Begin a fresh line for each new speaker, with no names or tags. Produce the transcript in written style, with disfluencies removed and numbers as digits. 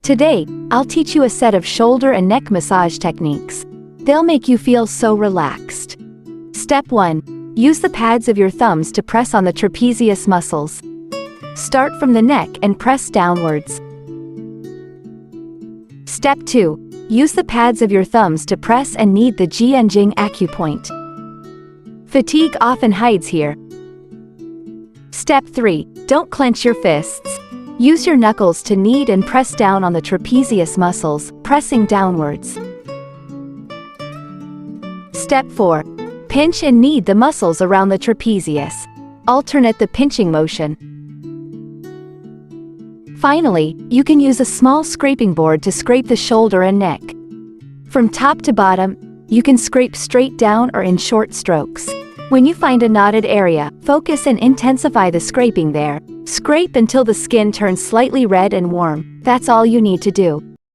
Today, I'll teach you a set of shoulder and neck massage techniques. They'll make you feel so relaxed. Step 1. Use the pads of your thumbs to press on the trapezius muscles. Start from the neck and press downwards. Step 2. Use the pads of your thumbs to press and knead the jianjing acupoint. Fatigue often hides here. Step 3. Don't clench your fists. Use your knuckles to knead and press down on the trapezius muscles, pressing downwards. Step 4. Pinch and knead the muscles around the trapezius. Alternate the pinching motion. Finally, you can use a small scraping board to scrape the shoulder and neck. From top to bottom, you can scrape straight down or in short strokes. When you find a knotted area, focus and intensify the scraping there. Scrape until the skin turns slightly red and warm. That's all you need to do.